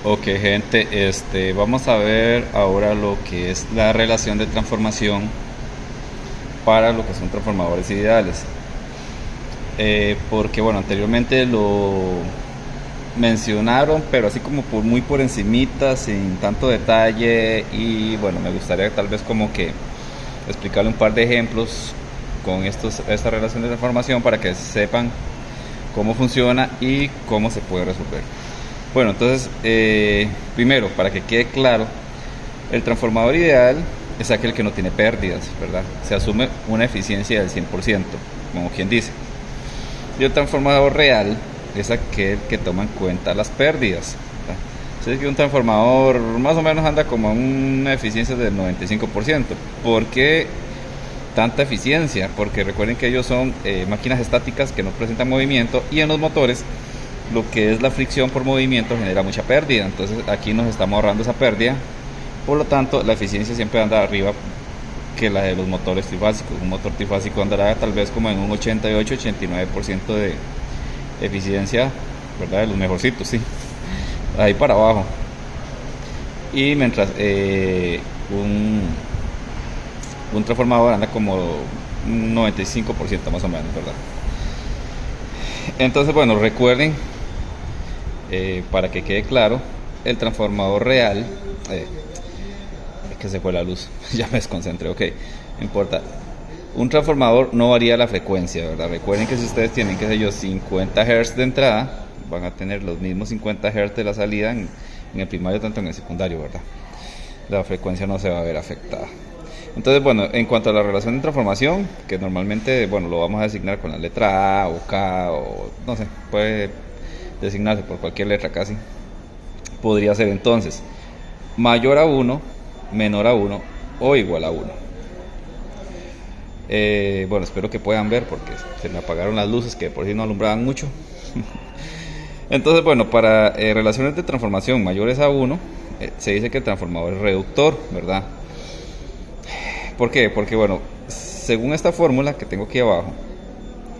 Ok, gente, vamos a ver ahora lo que es la relación de transformación para lo que son transformadores ideales. Porque bueno, anteriormente lo mencionaron, pero así como muy por encimita, sin tanto detalle, y bueno, me gustaría tal vez como que explicarle un par de ejemplos con esta relación de transformación para que sepan cómo funciona y cómo se puede resolver. Bueno, entonces, primero, para que quede claro, el transformador ideal es aquel que no tiene pérdidas, ¿verdad? Se asume una eficiencia del 100%, como quien dice. Y el transformador real es aquel que toma en cuenta las pérdidas. Así que un transformador más o menos anda como en una eficiencia del 95%. ¿Por qué tanta eficiencia? Porque recuerden que ellos son máquinas estáticas que no presentan movimiento, y en los motores lo que es la fricción por movimiento genera mucha pérdida. Entonces aquí nos estamos ahorrando esa pérdida. Por lo tanto, la eficiencia siempre anda arriba que la de los motores trifásicos. Un motor trifásico andará tal vez como en un 88-89% de eficiencia, ¿verdad? De los mejorcitos, sí. Ahí para abajo. Y mientras un transformador anda como un 95% más o menos, ¿verdad? Entonces, bueno, recuerden, para que quede claro, el transformador real, es que se fue la luz, ya me desconcentré, ok, no importa. Un transformador no varía la frecuencia, ¿verdad? Recuerden que si ustedes tienen, qué sé yo, 50 Hz de entrada, van a tener los mismos 50 Hz de la salida en el primario, tanto en el secundario, ¿verdad? La frecuencia no se va a ver afectada. Entonces, bueno, en cuanto a la relación de transformación, que normalmente, bueno, lo vamos a designar con la letra A o K, o no sé, puede designarse por cualquier letra casi. Podría ser entonces mayor a 1, menor a 1 o igual a 1. Bueno, espero que puedan ver porque se me apagaron las luces que por si no alumbraban mucho. Entonces, bueno, para relaciones de transformación mayores a 1, se dice que el transformador es reductor, ¿verdad? ¿Por qué? Porque, bueno, según esta fórmula que tengo aquí abajo,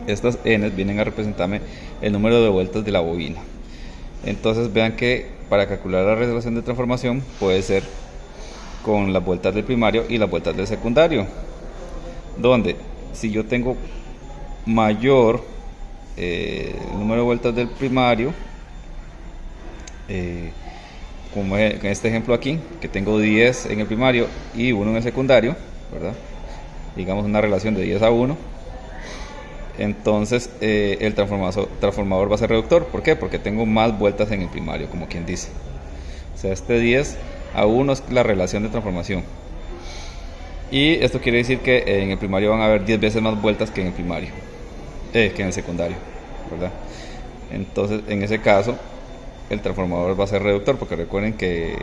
estas n vienen a representarme el número de vueltas de la bobina. Entonces vean que para calcular la relación de transformación puede ser con las vueltas del primario y las vueltas del secundario, donde si yo tengo mayor número de vueltas del primario, como en este ejemplo aquí, que tengo 10 en el primario y 1 en el secundario, ¿verdad? Digamos una relación de 10 a 1, entonces el transformador va a ser reductor. ¿Por qué? Porque tengo más vueltas en el primario, como quien dice. O sea, este 10 a 1 es la relación de transformación. Y esto quiere decir que en el primario van a haber 10 veces más vueltas que en el primario, que en el secundario, ¿verdad? Entonces, en ese caso, el transformador va a ser reductor, porque recuerden que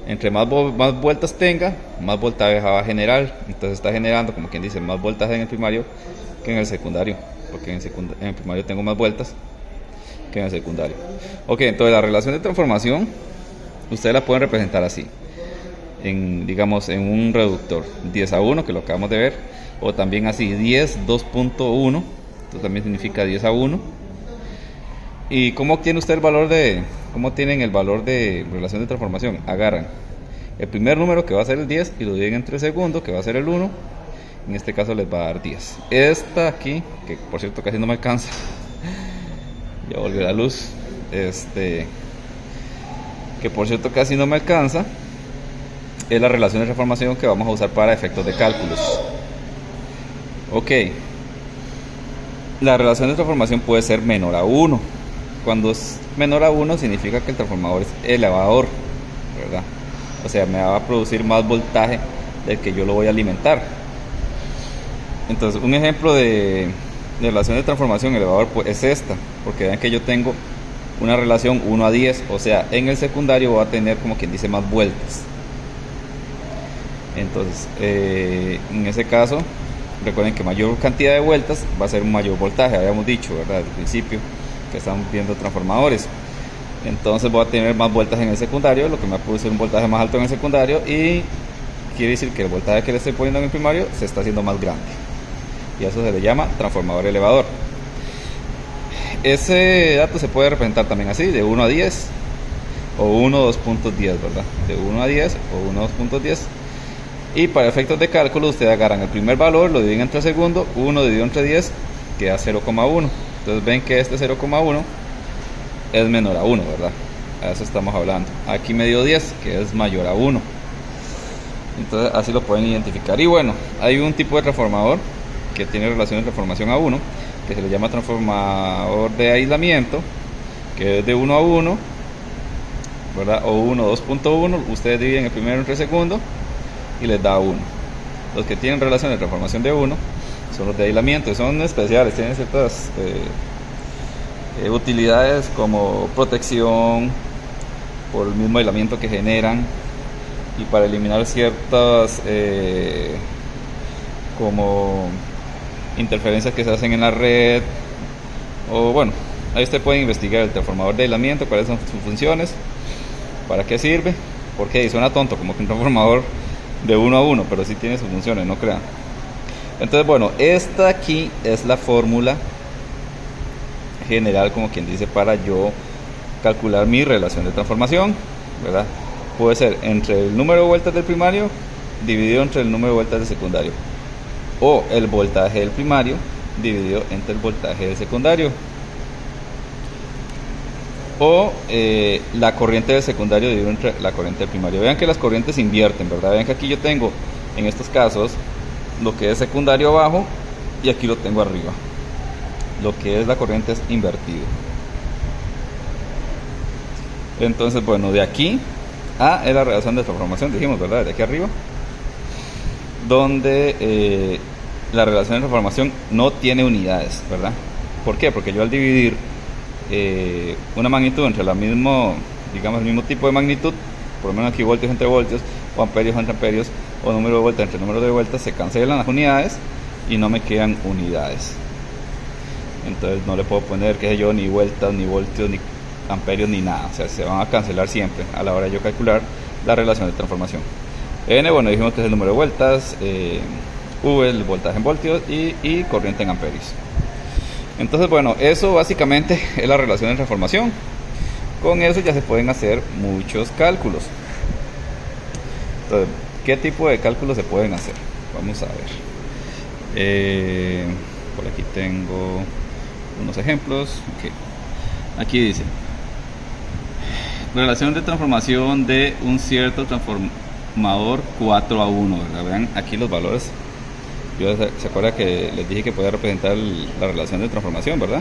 entre más vueltas tenga, más voltaje va a generar. Entonces está generando, como quien dice, más voltaje en el primario que en el secundario, porque en el primario tengo más vueltas que en el secundario. Ok, entonces la relación de transformación ustedes la pueden representar así, digamos en un reductor 10 a 1, que lo acabamos de ver, o también así 10 2.1, esto también significa 10 a 1. ¿Y cómo obtiene usted cómo tienen el valor de relación de transformación? Agarran el primer número, que va a ser el 10, y lo dividen entre el segundo, que va a ser el 1. En este caso les va a dar 10. Esta aquí, que por cierto casi no me alcanza, ya volvió la luz, que por cierto casi no me alcanza, es la relación de transformación que vamos a usar para efectos de cálculos. Ok, la relación de transformación puede ser menor a 1. Cuando es menor a 1 significa que el transformador es elevador, ¿verdad? O sea, me va a producir más voltaje del que yo lo voy a alimentar. Entonces, un ejemplo de relación de transformación elevador pues, es esta, porque vean que yo tengo una relación 1 a 10, o sea, en el secundario voy a tener, como quien dice, más vueltas. Entonces, en ese caso, recuerden que mayor cantidad de vueltas va a ser un mayor voltaje, habíamos dicho, ¿verdad? Al principio, que estamos viendo transformadores. Entonces voy a tener más vueltas en el secundario, lo que me va a producir un voltaje más alto en el secundario, y quiere decir que el voltaje que le estoy poniendo en el primario se está haciendo más grande, y a eso se le llama transformador elevador. Ese dato se puede representar también así, de 1 a 10. o 1 2.10, ¿verdad? De 1 a 10 o 1 2.10. Y para efectos de cálculo ustedes agarran el primer valor, lo dividen entre el segundo, 1 dividido entre 10 queda 0,1. Entonces ven que este 0,1 es menor a 1, ¿verdad? A eso estamos hablando. Aquí me dio 10, que es mayor a 1. Entonces así lo pueden identificar. Y bueno, hay un tipo de transformador que tiene relación de transformación a 1, que se le llama transformador de aislamiento, que es de 1 a 1, ¿verdad? O 1 2.1. Ustedes dividen el primero entre el segundo y les da 1. Los que tienen relación de transformación de 1 son los de aislamiento, son especiales, tienen ciertas utilidades como protección por el mismo aislamiento que generan y para eliminar ciertas como interferencias que se hacen en la red. O bueno, ahí usted puede investigar el transformador de aislamiento, cuáles son sus funciones, para qué sirve, porque suena tonto como que un transformador de 1 a 1, pero sí tiene sus funciones, no crean. Entonces bueno, esta aquí es la fórmula general, como quien dice, para yo calcular mi relación de transformación, ¿verdad? Puede ser entre el número de vueltas del primario dividido entre el número de vueltas del secundario, o el voltaje del primario dividido entre el voltaje del secundario, o la corriente del secundario dividido entre la corriente del primario. Vean que las corrientes se invierten, ¿verdad? Vean que aquí yo tengo en estos casos lo que es secundario abajo y aquí lo tengo arriba. Lo que es la corriente es invertido. Entonces bueno, de aquí a es la relación de transformación, dijimos, ¿verdad? De aquí arriba, donde la relación de transformación no tiene unidades, ¿verdad? ¿Por qué? Porque yo al dividir una magnitud entre la mismo, digamos, el mismo tipo de magnitud, por lo menos aquí voltios entre voltios, o amperios entre amperios, o número de vueltas entre número de vueltas, se cancelan las unidades y no me quedan unidades. Entonces no le puedo poner, qué sé yo, ni vueltas, ni voltios, ni amperios, ni nada. O sea, se van a cancelar siempre a la hora de yo calcular la relación de transformación. N, bueno, dijimos que es el número de vueltas, V, el voltaje en voltios, y corriente en amperios. Entonces bueno, eso básicamente es la relación de transformación. Con eso ya se pueden hacer muchos cálculos. Entonces, ¿qué tipo de cálculos se pueden hacer? Vamos a ver. Por aquí tengo unos ejemplos. Okay. Aquí dice relación de transformación de un cierto transformador 4 a 1, ¿verdad? Vean aquí los valores. ¿Se acuerda que les dije que podía representar la relación de transformación, verdad?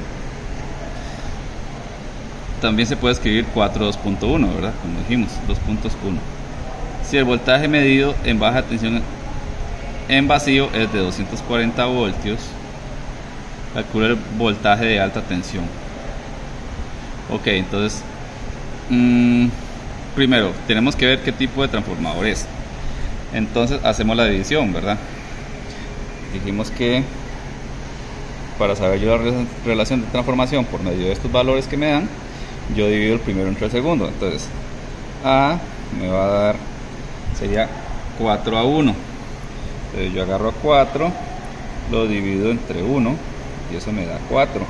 También se puede escribir 4 2.1, ¿verdad? Como dijimos, 2.1. Si el voltaje medido en baja tensión en vacío es de 240 voltios, calcula el voltaje de alta tensión. Ok, entonces primero tenemos que ver qué tipo de transformador es. Entonces hacemos la división, ¿verdad? Dijimos que para saber yo la relación de transformación por medio de estos valores que me dan, yo divido el primero entre el segundo. Entonces A me va a dar, sería 4 a 1. Entonces yo agarro a 4, lo divido entre 1 y eso me da 4.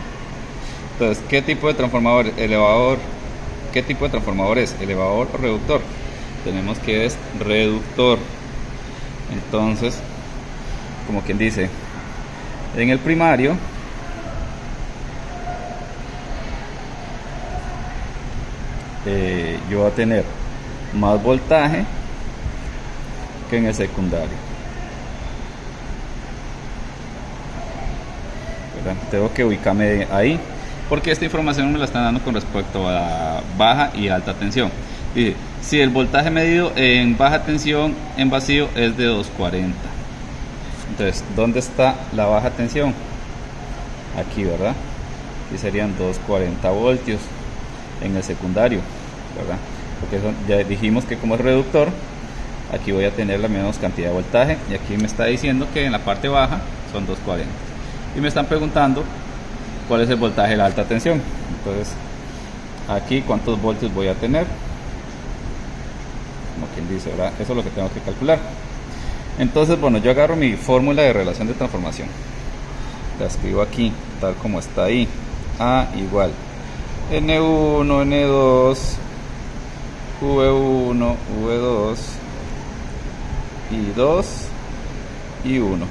Entonces, ¿qué tipo de transformador? Elevador. ¿Qué tipo de transformador es? Elevador o reductor. Tenemos que es reductor. Entonces, como quien dice, en el primario yo voy a tener más voltaje que en el secundario, ¿verdad? Tengo que ubicarme ahí porque esta información me la están dando con respecto a baja y alta tensión. Dice, si el voltaje medido en baja tensión en vacío es de 240. Entonces, ¿dónde está la baja tensión? Aquí, ¿verdad? Aquí serían 240 voltios en el secundario, ¿verdad? Porque eso, ya dijimos que como es reductor, aquí voy a tener la menos cantidad de voltaje y aquí me está diciendo que en la parte baja son 240. Y me están preguntando cuál es el voltaje de la alta tensión. Entonces, aquí cuántos voltios voy a tener. Como quien dice, ¿verdad? Eso es lo que tengo que calcular. Entonces, bueno, yo agarro mi fórmula de relación de transformación, la escribo aquí tal como está ahí. A igual N1 N2 V1, V2 y 2 y 1,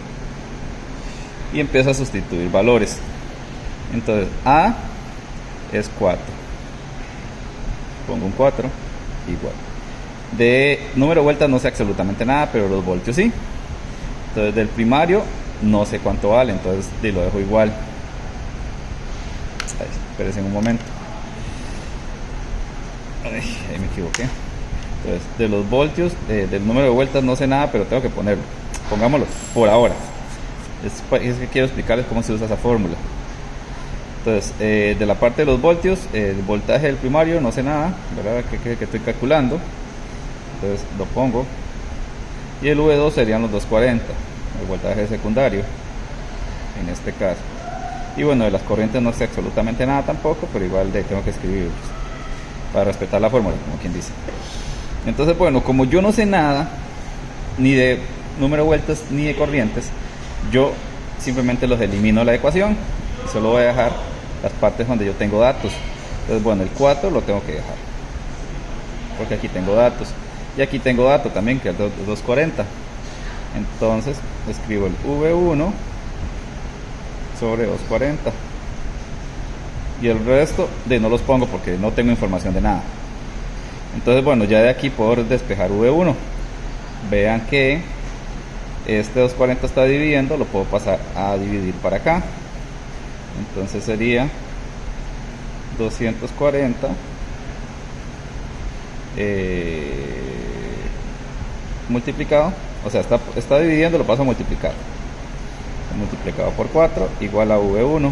y empiezo a sustituir valores. Entonces A es 4, pongo un 4 igual. De número de vueltas no sé absolutamente nada, pero los voltios sí. Entonces del primario no sé cuánto vale, entonces lo dejo igual. Ay, espérense un momento. Ay, ahí me equivoqué. Entonces de los voltios, del número de vueltas no sé nada, pero tengo que ponerlo. Pongámoslo por ahora. Es que quiero explicarles cómo se usa esa fórmula. Entonces de la parte de los voltios, el voltaje del primario no sé nada, ¿verdad? Que estoy calculando. Entonces lo pongo. Y el V2 serían los 240, el voltaje secundario en este caso. Y bueno, de las corrientes no sé absolutamente nada tampoco, pero igual tengo que escribirlos para respetar la fórmula, como quien dice. Entonces bueno, como yo no sé nada ni de número de vueltas ni de corrientes, yo simplemente los elimino de la ecuación y solo voy a dejar las partes donde yo tengo datos. Entonces bueno, el 4 lo tengo que dejar porque aquí tengo datos. Y aquí tengo dato también, que es 240. Entonces escribo el V1 sobre 240. Y el resto no los pongo porque no tengo información de nada. Entonces bueno, ya de aquí puedo despejar V1. Vean que este 240 está dividiendo, lo puedo pasar a dividir para acá. Entonces sería 240 multiplicado, o sea, está dividiendo, lo paso a multiplicar, multiplicado por 4 igual a V1,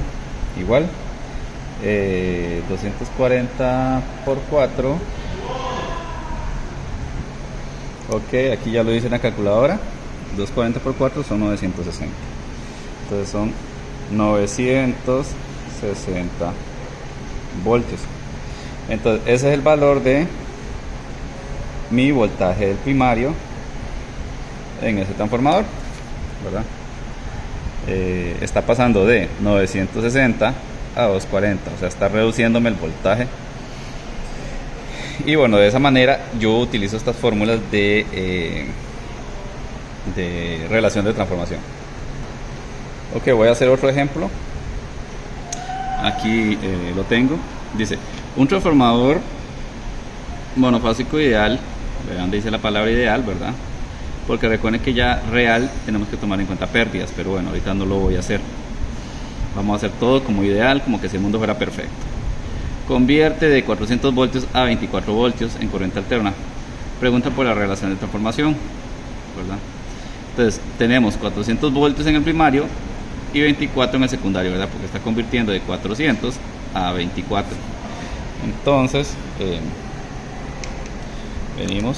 igual 240 por 4. Ok, aquí ya lo hice en la calculadora. 240 por 4 son 960, entonces son 960 voltios. Entonces ese es el valor de mi voltaje del primario en ese transformador, ¿verdad? Está pasando de 960 a 240, o sea, está reduciéndome el voltaje. Y bueno, de esa manera yo utilizo estas fórmulas de relación de transformación. Ok, voy a hacer otro ejemplo. Aquí lo tengo. Dice, un transformador monofásico ideal. Vean, dice la palabra ideal, ¿verdad? Porque recuerden que ya real tenemos que tomar en cuenta pérdidas, pero bueno, ahorita no lo voy a hacer. Vamos a hacer todo como ideal, como que si el mundo fuera perfecto. Convierte de 400 voltios a 24 voltios en corriente alterna. Pregunta por la relación de transformación, ¿verdad? Entonces tenemos 400 voltios en el primario y 24 en el secundario, ¿verdad? Porque está convirtiendo de 400 a 24. Entonces venimos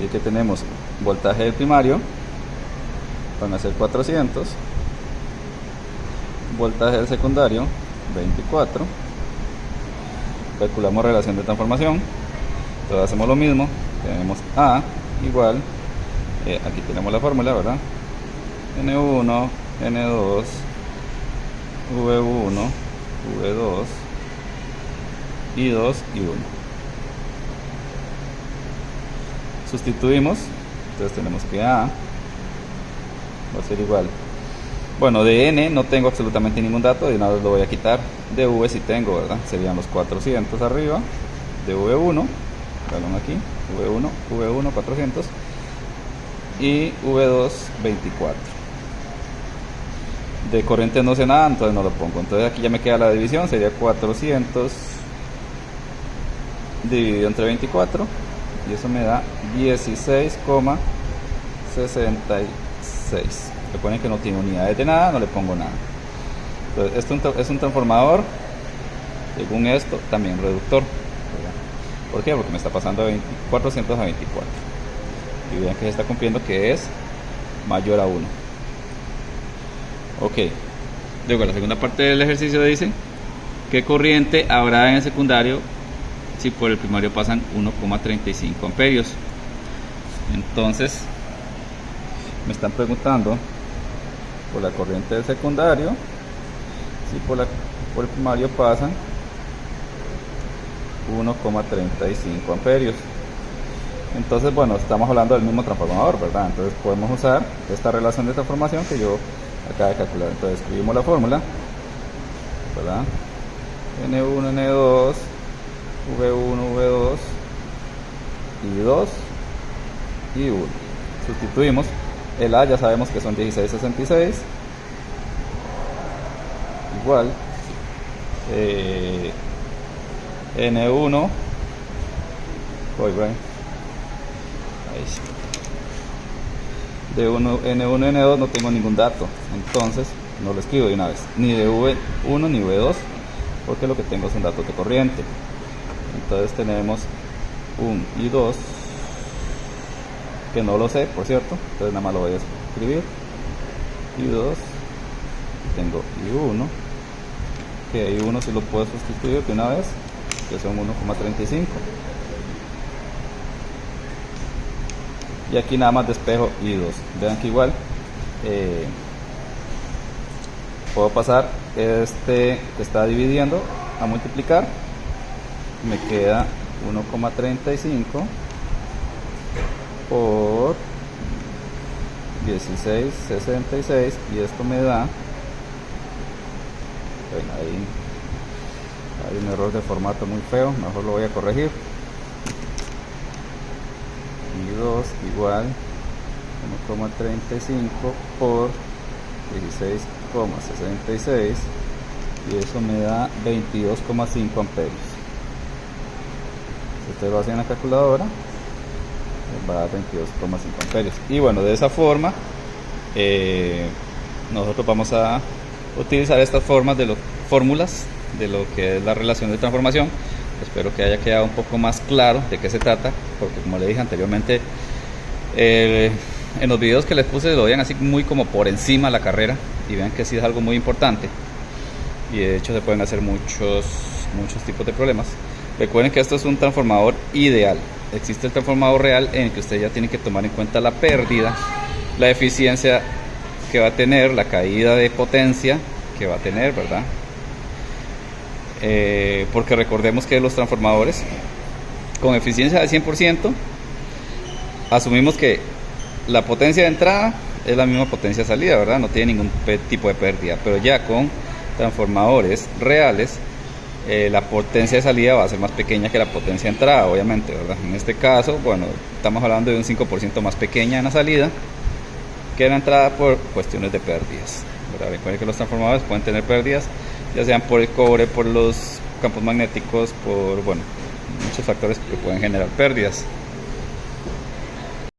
y que tenemos voltaje del primario, van a ser 400, voltaje del secundario 24, calculamos relación de transformación. Entonces hacemos lo mismo, tenemos A igual, aquí tenemos la fórmula, ¿verdad? N1, N2, V1, V2 y 2 y 1. Sustituimos, entonces tenemos que A va a ser igual, bueno, de N no tengo absolutamente ningún dato, de una vez lo voy a quitar. De V sí tengo, ¿verdad? Serían los 400 arriba, de V1, vean aquí, V1 400 y V2 24. De corriente no sé nada, entonces no lo pongo. Entonces aquí ya me queda la división, sería 400 dividido entre 24 y eso me da 16,66. Recuerden que no tiene unidades de nada, no le pongo nada. Entonces esto es un transformador, según esto, también reductor, ¿verdad? ¿Por qué? Porque me está pasando de 400 a 24. Y vean que se está cumpliendo que es mayor a 1. Ok, luego la segunda parte del ejercicio dice ¿qué corriente habrá en el secundario si por el primario pasan 1,35 amperios? Entonces me están preguntando por la corriente del secundario, si por el primario pasan 1,35 amperios. Entonces, bueno, estamos hablando del mismo transformador, ¿verdad? Entonces podemos usar esta relación de transformación que yo acabo de calcular. Entonces escribimos la fórmula, ¿verdad? N1, N2, V1, V2, y 2 y 1. Sustituimos el A, ya sabemos que son 1666, igual N1, de N1 y N2 no tengo ningún dato, entonces no lo escribo de una vez, ni de V1 ni V2, porque lo que tengo son datos de corriente. Entonces tenemos 1 y 2, que no lo sé, por cierto, entonces nada más lo voy a escribir, y 2, tengo y 1, que y 1 si lo puedo sustituir de una vez, que son 1,35, y aquí nada más despejo y 2. Vean que igual puedo pasar este que está dividiendo a multiplicar, me queda 1,35 por 1666, y esto me da, bueno, ahí hay un error de formato muy feo, mejor lo voy a corregir. Y 2 igual 1,35 por 16,66, y eso me da 22,5 amperios. Si ustedes lo hacen en la calculadora, va a dar 22,5 amperios. Y bueno, de esa forma nosotros vamos a utilizar estas fórmulas de lo que es la relación de transformación. Espero que haya quedado un poco más claro de qué se trata, porque como le dije anteriormente, en los videos que les puse lo vean así muy como por encima la carrera, y vean que sí es algo muy importante, y de hecho se pueden hacer muchos tipos de problemas. Recuerden que esto es un transformador ideal. Existe el transformador real en el que usted ya tiene que tomar en cuenta la pérdida, la eficiencia que va a tener, la caída de potencia que va a tener, ¿verdad? Porque recordemos que los transformadores con eficiencia del 100% asumimos que la potencia de entrada es la misma potencia de salida, ¿verdad? No tiene ningún tipo de pérdida. Pero ya con transformadores reales, la potencia de salida va a ser más pequeña que la potencia de entrada, obviamente, ¿verdad? En este caso, bueno, estamos hablando de un 5% más pequeña en la salida que en la entrada por cuestiones de pérdidas, ¿verdad? Recuerden que los transformadores pueden tener pérdidas, ya sean por el cobre, por los campos magnéticos, por, bueno, muchos factores que pueden generar pérdidas.